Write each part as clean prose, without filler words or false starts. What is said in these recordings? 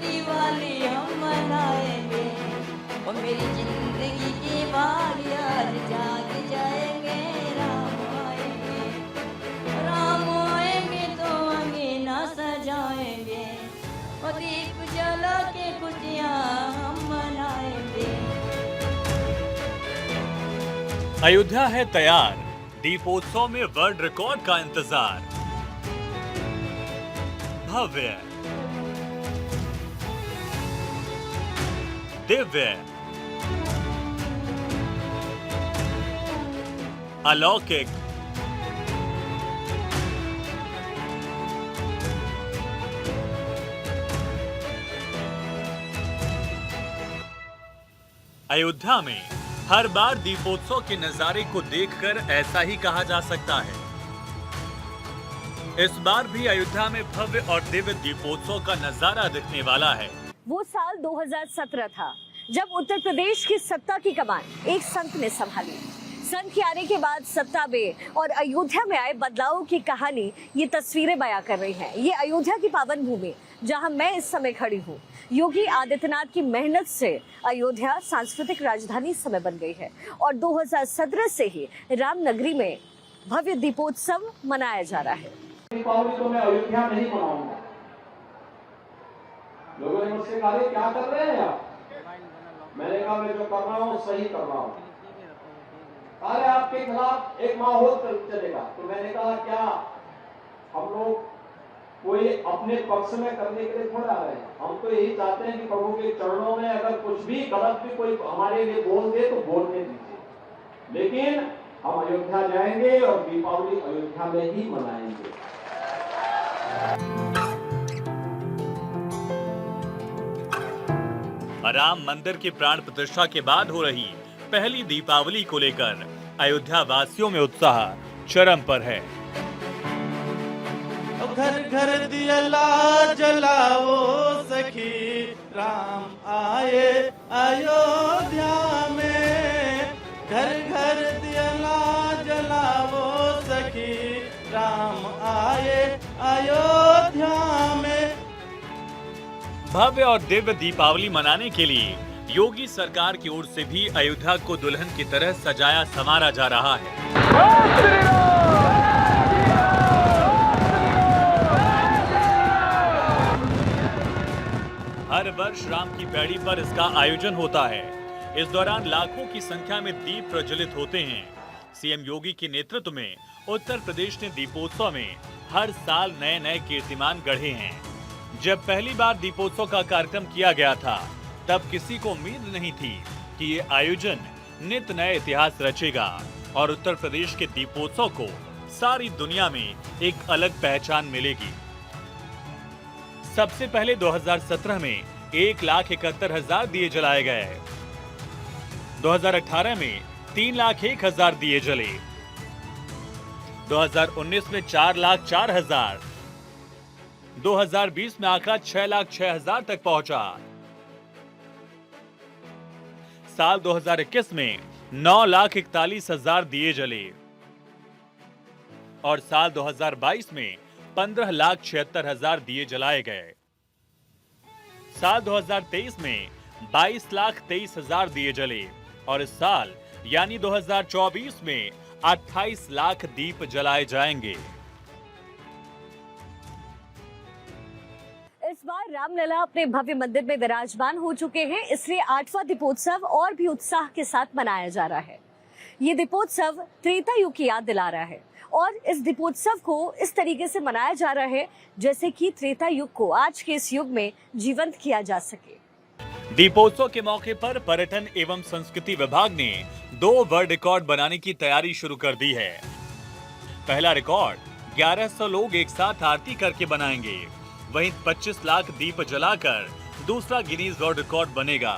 दिवाली हम मनाएंगे, वो मेरी जिंदगी की बारी आज जाग जाएंगे। राम आएंगे तो अंगीना सजाएंगे, वो दीप जला के खुशियाँ हम मनाएंगे। अयोध्या है तैयार, दीपोत्सव में वर्ल्ड रिकॉर्ड का इंतजार। भव्य, दिव्य, अलौकिक, अयोध्या में हर बार दीपोत्सव के नजारे को देखकर ऐसा ही कहा जा सकता है। इस बार भी अयोध्या में भव्य और दिव्य दीपोत्सव का नजारा दिखने वाला है। वो साल 2017 था जब उत्तर प्रदेश की सत्ता की कमान एक संत ने संभाली। संत के आने के बाद सत्ता में और अयोध्या में आए बदलावों की कहानी ये तस्वीरें बयां कर रही हैं। ये अयोध्या की पावन भूमि जहां मैं इस समय खड़ी हूँ। योगी आदित्यनाथ की मेहनत से अयोध्या सांस्कृतिक राजधानी इस समय बन गई है और 2017 से ही रामनगरी में भव्य दीपोत्सव मनाया जा रहा है। दीपावली तो मैं अयोध्या में ही मनाऊंगा। लोगों ने मुझसे कहा क्या कर रहे हैं आप? मैंने कहा मैं जो कर रहा हूँ सही कर रहा हूँ। अरे आपके खिलाफ एक माहौल चलेगा। तो मैंने कहा क्या हम लोग कोई अपने पक्ष में करने के लिए थोड़ा आ रहे हैं? हम तो यही चाहते हैं कि प्रभु के चरणों में अगर कुछ भी गलत भी कोई हमारे लिए बोल दे तो बोलने दीजिए, लेकिन हम अयोध्या जाएंगे और दीपावली अयोध्या में ही मनाएंगे। राम मंदिर की प्राण प्रतिष्ठा के बाद हो रही पहली दीपावली को लेकर अयोध्या वासियों में उत्साह चरम पर है। घर घर दिया जलाओ सखी, राम आए अयोध्या में। घर घर दिया जलाओ सखी, राम आए अयोध्या में। भव्य और दिव्य दीपावली मनाने के लिए योगी सरकार की ओर से भी अयोध्या को दुल्हन की तरह सजाया संवारा जा रहा है। हर वर्ष राम की पैड़ी पर इसका आयोजन होता है। इस दौरान लाखों की संख्या में दीप प्रज्वलित होते हैं। सीएम योगी के नेतृत्व में उत्तर प्रदेश ने दीपोत्सव में हर साल नए नए कीर्तिमान गढ़े हैं। जब पहली बार दीपोत्सव का कार्यक्रम किया गया था, तब किसी को उम्मीद नहीं थी कि ये आयोजन नित नए इतिहास रचेगा और उत्तर प्रदेश के दीपोत्सव को सारी दुनिया में एक अलग पहचान मिलेगी। सबसे पहले 2017 में 1,71,000 दिए जलाए गए। 2018 में 3,01,000 दिए जले। 2019 में 4,04,000। 2020 में आंकड़ा 6,06,000 तक पहुंचा। साल 2021 में 9,41,000 दिए जले और साल 2022 में 15,76,000 दिए जलाए गए। साल 2023 में 22,23,000 दिए जले और इस साल यानी 2024 में 28 लाख दीप जलाए जाएंगे। इस बार रामलला अपने भव्य मंदिर में विराजमान हो चुके हैं, इसलिए 8वां दीपोत्सव और भी उत्साह के साथ मनाया जा रहा है। ये दीपोत्सव त्रेता युग की याद दिला रहा है और इस दीपोत्सव को इस तरीके से मनाया जा रहा है जैसे कि त्रेता युग को आज के इस युग में जीवंत किया जा सके। दीपोत्सव के मौके पर पर्यटन एवं संस्कृति विभाग ने 2 वर्ल्ड रिकॉर्ड बनाने की तैयारी शुरू कर दी है। पहला रिकॉर्ड 1100 लोग एक साथ आरती करके बनाएंगे, वहीं 25 लाख दीप जलाकर दूसरा गिनीज वर्ल्ड रिकॉर्ड बनेगा।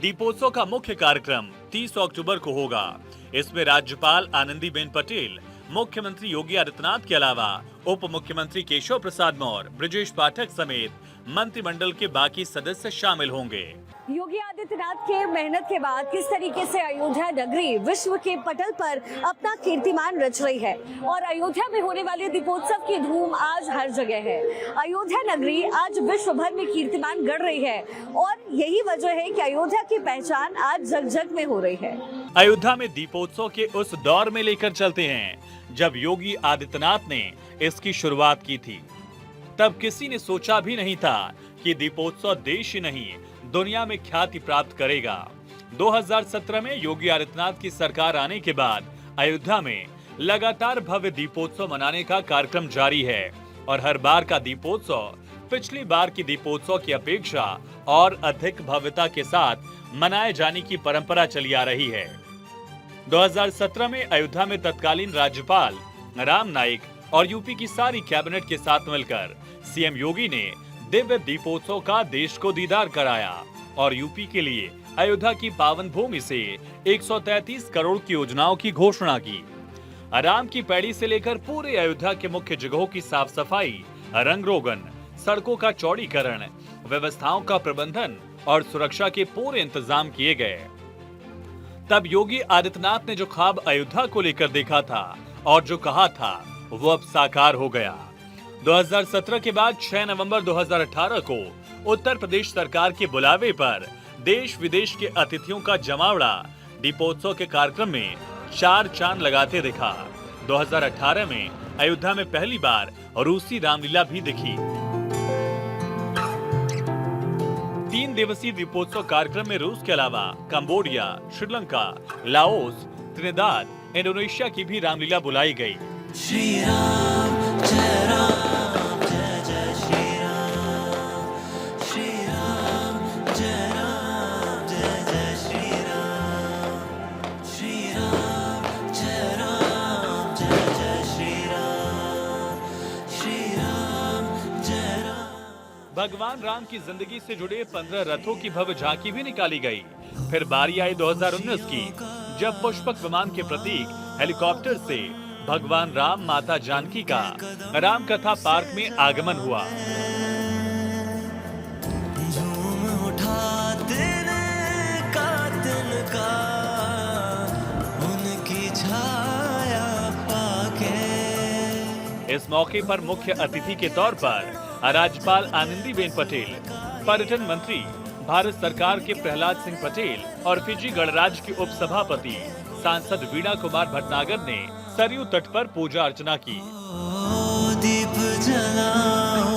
दीपोत्सव का मुख्य कार्यक्रम 30 अक्टूबर को होगा। इसमें राज्यपाल आनंदीबेन पटेल, मुख्यमंत्री योगी आदित्यनाथ के अलावा उप मुख्यमंत्री केशव प्रसाद मौर्य, ब्रजेश पाठक समेत मंत्रिमंडल के बाकी सदस्य शामिल होंगे। योगी आदित्यनाथ के मेहनत के बाद किस तरीके से अयोध्या नगरी विश्व के पटल पर अपना कीर्तिमान रच रही है और अयोध्या में होने वाले दीपोत्सव की धूम आज हर जगह है। अयोध्या नगरी आज विश्व भर में कीर्तिमान गढ़ रही है और यही वजह है कि अयोध्या की पहचान आज जग जग में हो रही है। अयोध्या में दीपोत्सव के उस दौर में लेकर चलते हैं जब योगी आदित्यनाथ ने इसकी शुरुआत की थी। तब किसी ने सोचा भी नहीं था कि दीपोत्सव देश ही नहीं दुनिया में ख्याति प्राप्त करेगा। 2017 में योगी आदित्यनाथ की सरकार आने के बाद अयोध्या में लगातार भव्य दीपोत्सव मनाने का कार्यक्रम जारी है और हर बार का दीपोत्सव पिछली बार की दीपोत्सव की अपेक्षा और अधिक भव्यता के साथ मनाए जाने की परंपरा चली आ रही है। 2017 में अयोध्या में तत्कालीन राज्यपाल राम नाईक और यूपी की सारी कैबिनेट के साथ मिलकर सीएम योगी ने दिव्य दीपोत्सव का देश को दीदार कराया और यूपी के लिए अयोध्या की पावन भूमि से 133 करोड़ की योजनाओं की घोषणा की। राम की पैड़ी से लेकर पूरे अयोध्या के मुख्य जगहों की साफ सफाई, रंग रोगन, सड़कों का चौड़ीकरण, व्यवस्थाओं का प्रबंधन और सुरक्षा के पूरे इंतजाम किए गए। तब योगी आदित्यनाथ ने जो ख्वाब अयोध्या को लेकर देखा था और जो कहा था वो अब साकार हो गया। 2017 के बाद 6 नवंबर 2018 को उत्तर प्रदेश सरकार के बुलावे पर देश विदेश के अतिथियों का जमावड़ा दीपोत्सव के कार्यक्रम में चार चांद लगाते दिखा। 2018 में अयोध्या में पहली बार रूसी रामलीला भी दिखी। 3 दिवसीय दीपोत्सव कार्यक्रम में रूस के अलावा Cambodia, Sri Lanka, Laos, Trinidad, Indonesia की भी रामलीला बुलाई गई। श्री राम जय राम जय जय श्री राम, श्री राम जय राम जय जय श्री राम, श्री राम जय राम जय जय श्री राम, श्री राम जय राम। भगवान राम की जिंदगी से जुड़े 15 रथों की भव्य झांकी भी निकाली गई। फिर बारी आई 2019 की, जब पुष्पक विमान के प्रतीक हेलीकॉप्टर से भगवान राम, माता जानकी का राम कथा पार्क में आगमन हुआ। झूम उठा दिन का उनकी छाया पाके। इस मौके पर मुख्य अतिथि के तौर पर राज्यपाल आनंदीबेन पटेल, पर्यटन मंत्री भारत सरकार के प्रहलाद सिंह पटेल और फिजी गणराज्य के उपसभापति सांसद वीणा कुमार भटनागर ने सरयू तट पर पूजा अर्चना की। दीप जलाओ,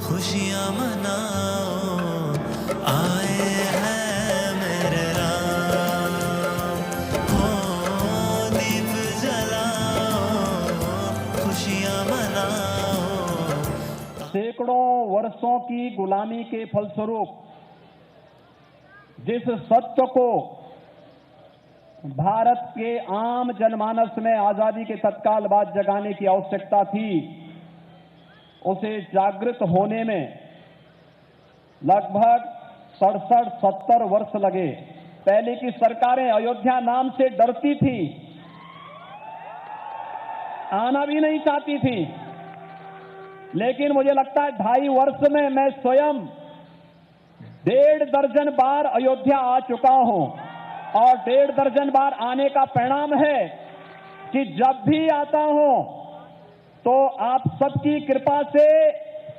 खुशियां मनाओ, आए हैं मेरे राम। हो दीप जलाओ, खुशियां मनाओ। सैकड़ों वर्षों की गुलामी के फलस्वरूप जिस सत्य को भारत के आम जनमानस में आजादी के तत्काल बाद जगाने की आवश्यकता थी, उसे जागृत होने में लगभग 67-70 वर्ष लगे। पहले की सरकारें अयोध्या नाम से डरती थी, आना भी नहीं चाहती थी, लेकिन मुझे लगता है 2.5 वर्ष में मैं स्वयं 1.5 दर्जन बार अयोध्या आ चुका हूं और 1.5 दर्जन बार आने का परिणाम है कि जब भी आता हूं तो आप सबकी कृपा से,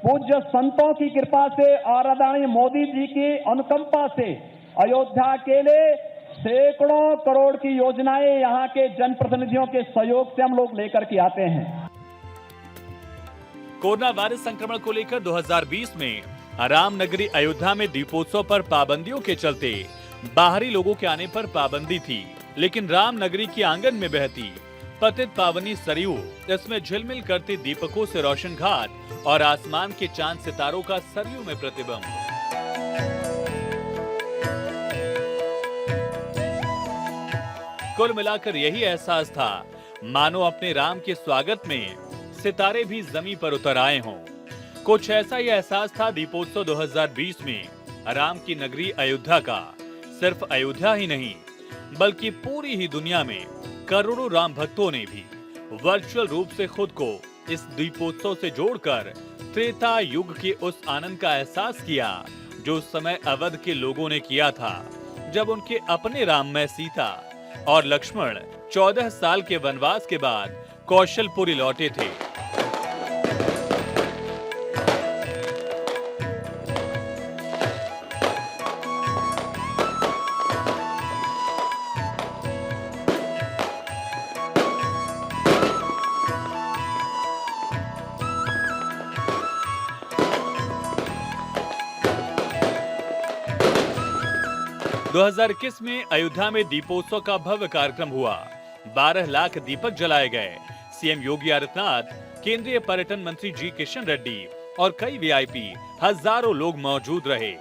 पूज्य संतों की कृपा से और आदरणीय मोदी जी की अनुकंपा से अयोध्या के लिए सैकड़ों करोड़ की योजनाएं यहां के जनप्रतिनिधियों के सहयोग से हम लोग लेकर के आते हैं। कोरोना वायरस संक्रमण को लेकर 2020 में राम नगरी अयोध्या में दीपोत्सव पर पाबंदियों के चलते बाहरी लोगों के आने पर पाबंदी थी, लेकिन राम नगरी की आंगन में बहती पतित पावनी सरयू, इसमें झिलमिल करते दीपकों से रोशन घाट और आसमान के चांद सितारों का सरयू में प्रतिबिंब। कुल मिलाकर यही एहसास था मानो अपने राम के स्वागत में सितारे भी जमीन पर उतर आए हों। कुछ ऐसा ही एहसास था दीपोत्सव 2020 में राम की नगरी अयोध्या का। सिर्फ अयोध्या ही नहीं बल्कि पूरी ही दुनिया में करोड़ों राम भक्तों ने भी वर्चुअल रूप से खुद को इस दीपोत्सव से जोड़कर त्रेता युग के उस आनंद का एहसास किया जो उस समय अवध के लोगों ने किया था जब उनके अपने राम में सीता और लक्ष्मण 14 साल के वनवास के बाद कौशलपुरी लौटे थे। दो 2021 में अयोध्या में दीपोत्सव का भव्य कार्यक्रम हुआ। 12 लाख दीपक जलाए गए। सीएम योगी आदित्यनाथ, केंद्रीय पर्यटन मंत्री जी किशन रेड्डी और कई वीआईपी, हजारों लोग मौजूद रहे।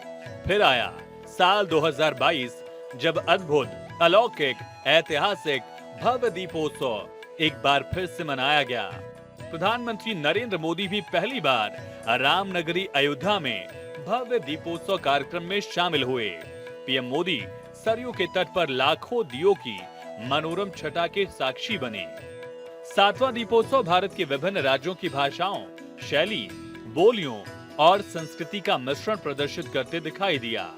फिर आया साल 2022 जब अद्भुत, अलौकिक, ऐतिहासिक भव्य दीपोत्सव एक बार फिर से मनाया गया। प्रधानमंत्री नरेंद्र मोदी भी पहली बार रामनगरी अयोध्या में भव्य दीपोत्सव कार्यक्रम में शामिल हुए। पीएम मोदी सरयू के तट पर लाखों दियों की मनोरम छटा के साक्षी बने। 7वां दीपोत्सव भारत के विभिन्न राज्यों की भाषाओं, शैली, बोलियों और संस्कृति का मिश्रण प्रदर्शित करते दिखाई दिया।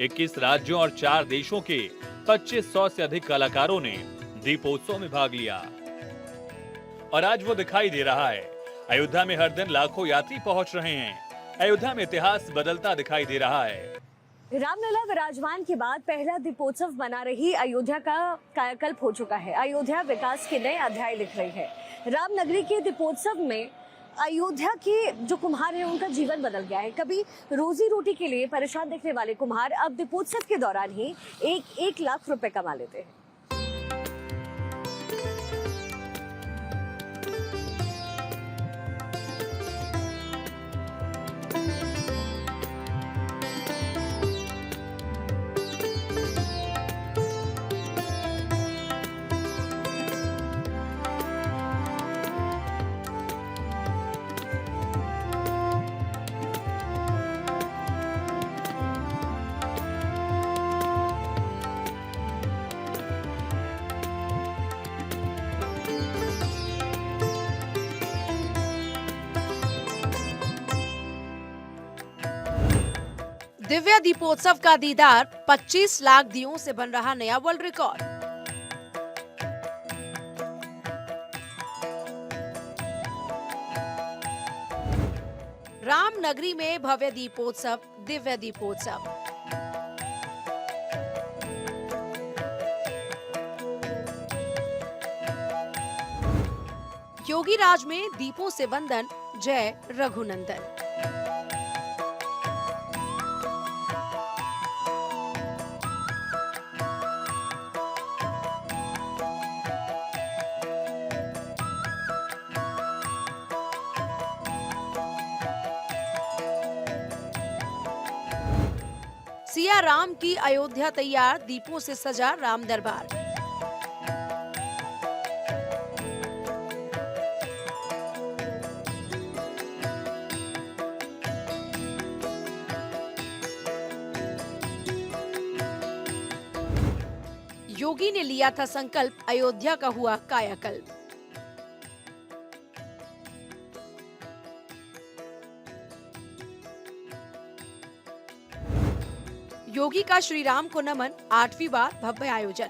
21 राज्यों और 4 देशों के 2500 से अधिक कलाकारों ने दीपोत्सव में भाग लिया और आज वो दिखाई दे रहा है। अयोध्या में हर दिन लाखों यात्री पहुंच रहे हैं। अयोध्या में इतिहास बदलता दिखाई दे रहा है। रामलला विराजमान के बाद पहला दीपोत्सव मना रही अयोध्या का कायाकल्प हो चुका है। अयोध्या विकास के नए अध्याय लिख रही है। रामनगरी के दीपोत्सव में अयोध्या के जो कुम्हार हैं उनका जीवन बदल गया है। कभी रोजी रोटी के लिए परेशान दिखने वाले कुम्हार अब दीपोत्सव के दौरान ही 1 लाख रुपए कमा लेते हैं। दिव्य दीपोत्सव का दीदार, 25 लाख दियों से बन रहा नया वर्ल्ड रिकॉर्ड। रामनगरी में भव्य दीपोत्सव, दिव्य दीपोत्सव। योगी राज में दीपों से वंदन, जय रघुनंदन। सिया राम की अयोध्या तैयार, दीपों से सजा राम दरबार। योगी ने लिया था संकल्प, अयोध्या का हुआ कायाकल्प। योगी का श्री राम को नमन, 8वीं बार भव्य आयोजन।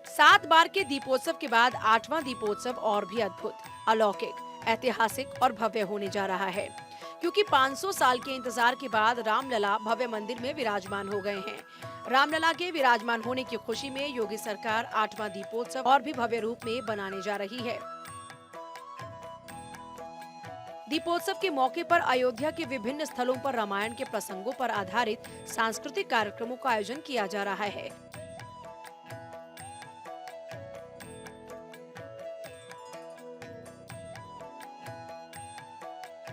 सात बार के दीपोत्सव के बाद 8वां दीपोत्सव और भी अद्भुत, अलौकिक, ऐतिहासिक और भव्य होने जा रहा है, क्योंकि 500 साल के इंतजार के बाद रामलला भव्य मंदिर में विराजमान हो गए हैं। रामलला के विराजमान होने की खुशी में योगी सरकार 8वां दीपोत्सव और भी भव्य रूप में बनाने जा रही है। दीपोत्सव के मौके पर अयोध्या के विभिन्न स्थलों पर रामायण के प्रसंगों पर आधारित सांस्कृतिक कार्यक्रमों का आयोजन किया जा रहा है।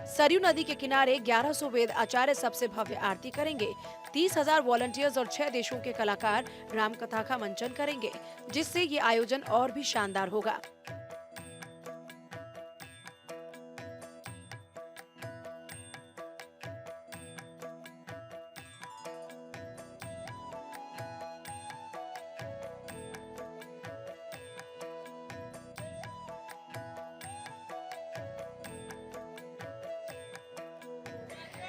सरयू नदी के किनारे 1100 वेद आचार्य सबसे भव्य आरती करेंगे। 30,000 वॉलंटियर्स और 6 देशों के कलाकार राम कथा का मंचन करेंगे, जिससे ये आयोजन और भी शानदार होगा।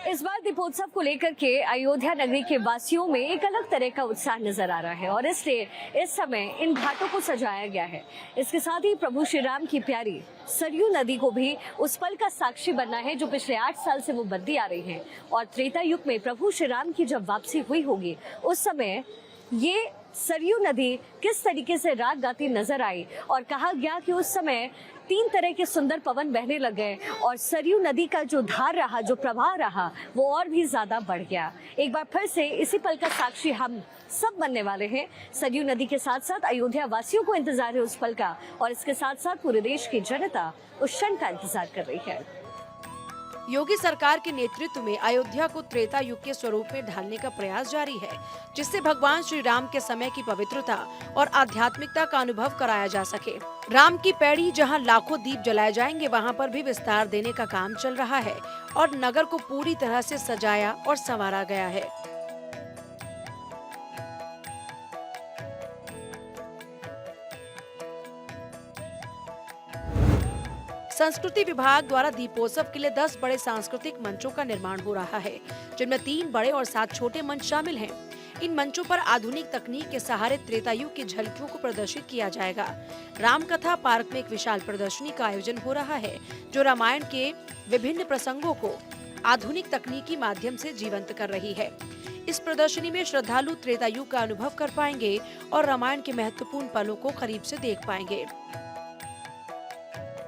इस बार दीपोत्सव को लेकर के अयोध्या नगरी के वासियों में एक अलग तरह का उत्साह नजर आ रहा है और इसलिए इस समय इन घाटों को सजाया गया है। इसके साथ ही प्रभु श्री राम की प्यारी सरयू नदी को भी उस पल का साक्षी बनना है जो पिछले 8 साल से वो बदती आ रही है और त्रेता युग में प्रभु श्री राम की जब वापसी हुई होगी उस समय ये सरयू नदी किस तरीके से राग गाती नजर आई और कहा गया कि उस समय 3 तरह के सुंदर पवन बहने लगे और सरयू नदी का जो धार रहा, जो प्रवाह रहा, वो और भी ज्यादा बढ़ गया। एक बार फिर से इसी पल का साक्षी हम सब बनने वाले हैं। सरयू नदी के साथ साथ अयोध्या वासियों को इंतजार है उस पल का और इसके साथ साथ पूरे देश की जनता उस क्षण का इंतजार कर रही है। योगी सरकार के नेतृत्व में अयोध्या को त्रेता युग के स्वरूप में ढालने का प्रयास जारी है, जिससे भगवान श्री राम के समय की पवित्रता और आध्यात्मिकता का अनुभव कराया जा सके। राम की पैड़ी जहां लाखों दीप जलाए जाएंगे, वहां पर भी विस्तार देने का काम चल रहा है और नगर को पूरी तरह से सजाया और संवारा गया है। संस्कृति विभाग द्वारा दीपोत्सव के लिए 10 बड़े सांस्कृतिक मंचों का निर्माण हो रहा है, जिनमें 3 बड़े और 7 छोटे मंच शामिल हैं। इन मंचों पर आधुनिक तकनीक के सहारे त्रेता युग की झलकियों को प्रदर्शित किया जाएगा। रामकथा पार्क में एक विशाल प्रदर्शनी का आयोजन हो रहा है, जो रामायण के विभिन्न प्रसंगों को आधुनिक तकनीकी माध्यम से जीवंत कर रही है। इस प्रदर्शनी में श्रद्धालु त्रेता युग का अनुभव कर पाएंगे और रामायण के महत्वपूर्ण पलों को करीब से देख पाएंगे।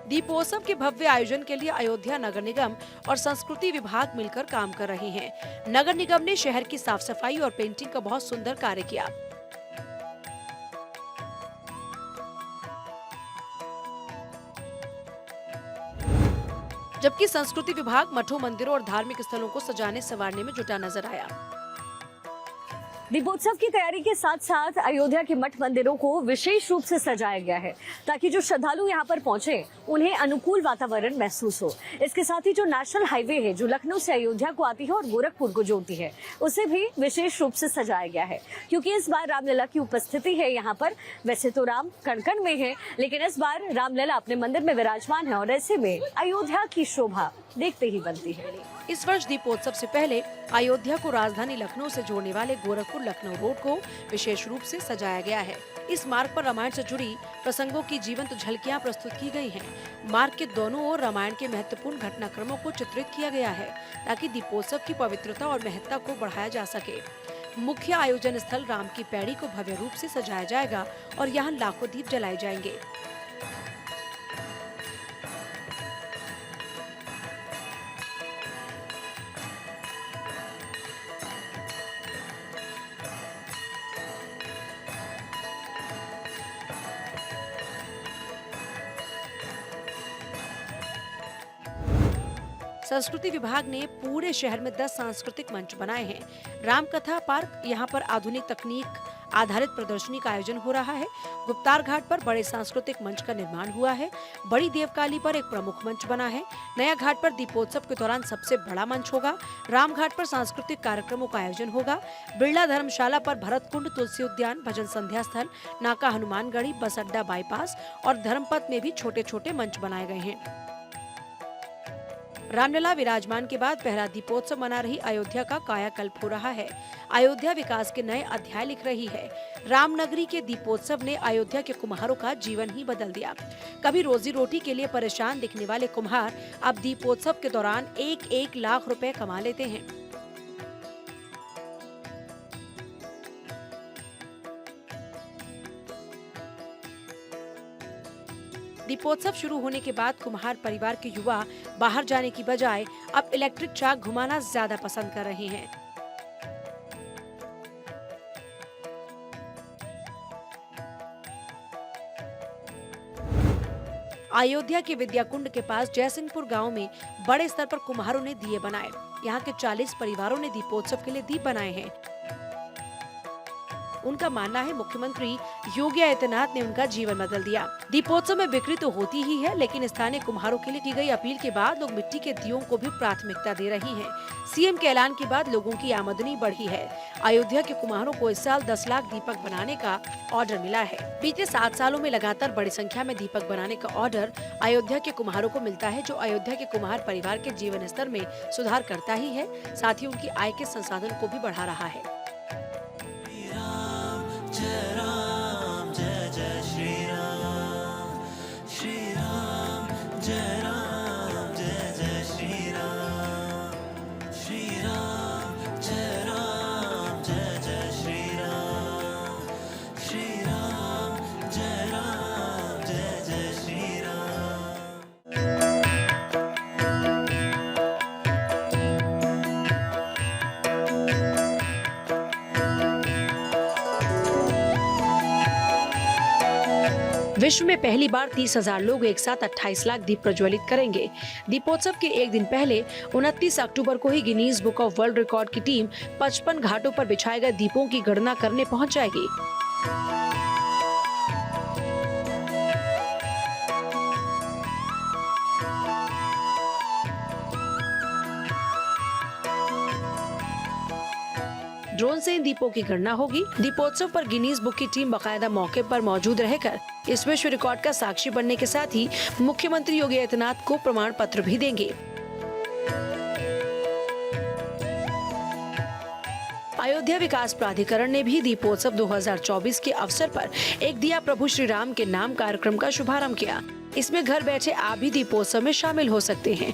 दीपोत्सव के भव्य आयोजन के लिए अयोध्या नगर निगम और संस्कृति विभाग मिलकर काम कर रहे हैं। नगर निगम ने शहर की साफ सफाई और पेंटिंग का बहुत सुंदर कार्य किया। जबकि संस्कृति विभाग मठों, मंदिरों और धार्मिक स्थलों को सजाने संवारने में जुटा नजर आया। दीपोत्सव की तैयारी के साथ साथ अयोध्या के मठ मंदिरों को विशेष रूप से सजाया गया है ताकि जो श्रद्धालु यहाँ पर पहुंचे उन्हें अनुकूल वातावरण महसूस हो। इसके साथ ही जो नेशनल हाईवे है जो लखनऊ से अयोध्या को आती है और गोरखपुर को जोड़ती है, उसे भी विशेष रूप से सजाया गया है क्योंकि इस बार रामलला की उपस्थिति है यहाँ पर। वैसे तो राम कण-कण में है, लेकिन इस बार रामलला अपने मंदिर में विराजमान है और ऐसे में अयोध्या की शोभा देखते ही बनती है। इस वर्ष दीपोत्सव से पहले अयोध्या को राजधानी लखनऊ से जोड़ने वाले गोरखपुर लखनऊ रोड को विशेष रूप से सजाया गया है। इस मार्ग पर रामायण से जुड़ी प्रसंगों की जीवंत झलकियां प्रस्तुत की गई हैं। मार्ग के दोनों ओर रामायण के महत्वपूर्ण घटनाक्रमों को चित्रित किया गया है ताकि दीपोत्सव की पवित्रता और महत्ता को बढ़ाया जा सके। मुख्य आयोजन स्थल राम की पैड़ी को भव्य रूप से सजाया जाएगा और यहाँ लाखों दीप जलाए जाएंगे। संस्कृति विभाग ने पूरे शहर में 10 सांस्कृतिक मंच बनाए हैं। रामकथा पार्क, यहाँ पर आधुनिक तकनीक आधारित प्रदर्शनी का आयोजन हो रहा है। गुप्तार घाट पर बड़े सांस्कृतिक मंच का निर्माण हुआ है। बड़ी देवकाली पर एक प्रमुख मंच बना है। नया घाट पर दीपोत्सव के दौरान सबसे बड़ा मंच होगा। राम घाट पर सांस्कृतिक कार्यक्रमों का आयोजन होगा। बिरला धर्मशाला पर भरत कुंड, तुलसी उद्यान, भजन संध्या स्थल, नाका हनुमानगढ़ी, बस अड्डा बाईपास और धर्मपथ में भी छोटे छोटे मंच बनाए गए हैं। रामलला विराजमान के बाद पहला दीपोत्सव मना रही अयोध्या का कायाकल्प हो रहा है। अयोध्या विकास के नए अध्याय लिख रही है। रामनगरी के दीपोत्सव ने अयोध्या के कुम्हारों का जीवन ही बदल दिया। कभी रोजी रोटी के लिए परेशान दिखने वाले कुम्हार अब दीपोत्सव के दौरान 1-1 लाख रुपए कमा लेते हैं। दीपोत्सव शुरू होने के बाद कुम्हार परिवार के युवा बाहर जाने की बजाय अब इलेक्ट्रिक चाक घुमाना ज्यादा पसंद कर रहे हैं। अयोध्या के विद्याकुंड के पास जयसिंहपुर गांव में बड़े स्तर पर कुम्हारों ने दिए बनाए। यहाँ के 40 परिवारों ने दीपोत्सव के लिए दीप बनाए हैं। उनका मानना है मुख्यमंत्री योगी आदित्यनाथ ने उनका जीवन बदल दिया। दीपोत्सव में बिक्री तो होती ही है, लेकिन स्थानीय कुम्हारों के लिए की गई अपील के बाद लोग मिट्टी के दियों को भी प्राथमिकता दे रही हैं। सीएम के ऐलान के बाद लोगों की आमदनी बढ़ी है। अयोध्या के कुम्हारों को इस साल 10 लाख दीपक बनाने का ऑर्डर मिला है। बीते 7 सालों में लगातार बड़ी संख्या में दीपक बनाने का ऑर्डर अयोध्या के कुम्हारों को मिलता है, जो अयोध्या के कुम्हार परिवार के जीवन स्तर में सुधार करता ही है, साथ ही उनकी आय के संसाधन को भी बढ़ा रहा है। जय राम जय जय श्री राम, श्री राम जय राम जय जय श्री राम, श्री राम जय राम जय जय श्री राम, श्री राम जय राम जय जय श्री राम। विश्व में पहली बार 30,000 लोग एक साथ 28 लाख दीप प्रज्वलित करेंगे। दीपोत्सव के एक दिन पहले 29 अक्टूबर को ही Guinness book of world record की टीम 55 घाटों पर बिछाए गए दीपों की गणना करने पहुंच जाएगी। ड्रोन से इन दीपों की गणना होगी। दीपोत्सव पर गिनीज बुक की टीम बाकायदा मौके पर मौजूद रहकर इस विश्व रिकॉर्ड का साक्षी बनने के साथ ही मुख्यमंत्री योगी आदित्यनाथ को प्रमाण पत्र भी देंगे। अयोध्या विकास प्राधिकरण ने भी दीपोत्सव 2024 के अवसर पर एक दिया प्रभु श्री राम के नाम कार्यक्रम का शुभारंभ किया। इसमें घर बैठे आप भी दीपोत्सव में शामिल हो सकते हैं।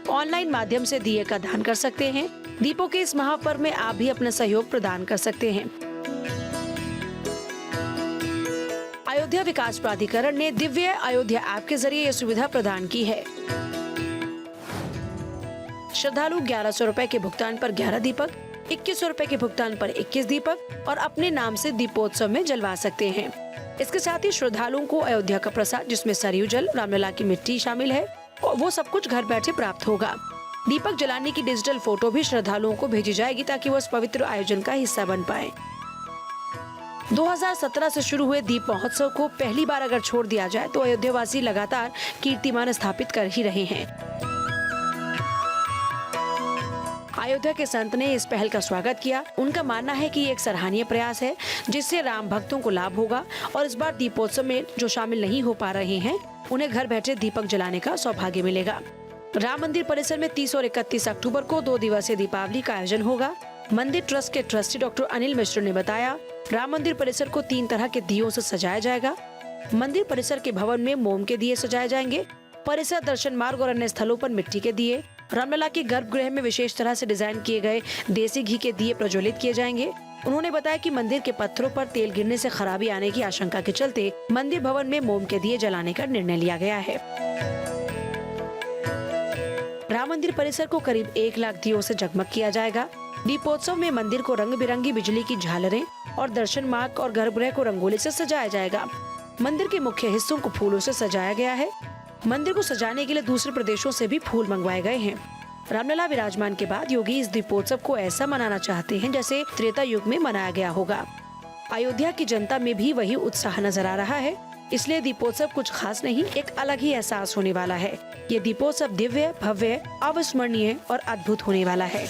ऑनलाइन माध्यम से दिए का दान कर सकते हैं। दीपों के इस महापर्व में आप भी अपना सहयोग प्रदान कर सकते हैं। अयोध्या विकास प्राधिकरण ने दिव्य अयोध्या ऐप के जरिए ये सुविधा प्रदान की है। श्रद्धालु 1100 रुपए के भुगतान पर 11 दीपक, 2100 रुपए के भुगतान पर 21 दीपक और अपने नाम से दीपोत्सव में जलवा सकते हैं। इसके साथ ही श्रद्धालुओं को अयोध्या का प्रसाद, जिसमें सरयू जल, रामलला की मिट्टी शामिल है, और वो सब कुछ घर बैठे प्राप्त होगा। दीपक जलाने की डिजिटल फोटो भी श्रद्धालुओं को भेजी जाएगी ताकि वो इस पवित्र आयोजन का हिस्सा बन पाए। 2017 से शुरू हुए दीप महोत्सव को पहली बार अगर छोड़ दिया जाए तो अयोध्यावासी लगातार कीर्तिमान स्थापित कर ही रहे हैं। अयोध्या के संत ने इस पहल का स्वागत किया। उनका मानना है कि ये एक सराहनीय प्रयास है जिससे राम भक्तों को लाभ होगा और इस बार दीपोत्सव में जो शामिल नहीं हो पा रहे हैं उन्हें घर बैठे दीपक जलाने का सौभाग्य मिलेगा। राम मंदिर परिसर में 30 और 31 अक्टूबर को 2 दिवसीय दीपावली का आयोजन होगा। मंदिर ट्रस्ट के ट्रस्टी डॉक्टर अनिल मिश्र ने बताया, राम मंदिर परिसर को 3 तरह के दियों से सजाया जाएगा। मंदिर परिसर के भवन में मोम के दिए सजाए जाएंगे। परिसर, दर्शन मार्ग और अन्य स्थलों पर मिट्टी के दिए। रामलला के गर्भगृह में विशेष तरह से डिजाइन किए गए देसी घी के दिए प्रज्वलित किए जाएंगे। उन्होंने बताया कि मंदिर के पत्थरों पर तेल गिरने से खराबी आने की आशंका के चलते मंदिर भवन में मोम के दिए जलाने का निर्णय लिया गया है। राम मंदिर परिसर को करीब 1 लाख दियों से जगमग किया जाएगा। दीपोत्सव में मंदिर को रंग बिरंगी बिजली की झालरें और दर्शन मार्ग और गर्भगृह को रंगोली से सजाया जाएगा। मंदिर के मुख्य हिस्सों को फूलों से सजाया गया है। मंदिर को सजाने के लिए दूसरे प्रदेशों से भी फूल मंगवाए गए हैं। रामलला विराजमान के बाद योगी इस दीपोत्सव को ऐसा मनाना चाहते हैं जैसे त्रेता युग में मनाया गया होगा। अयोध्या की जनता में भी वही उत्साह नजर आ रहा है, इसलिए दीपोत्सव कुछ खास नहीं, एक अलग ही एहसास होने वाला है। ये दीपोत्सव दिव्य, भव्य, अविस्मरणीय और अद्भुत होने वाला है।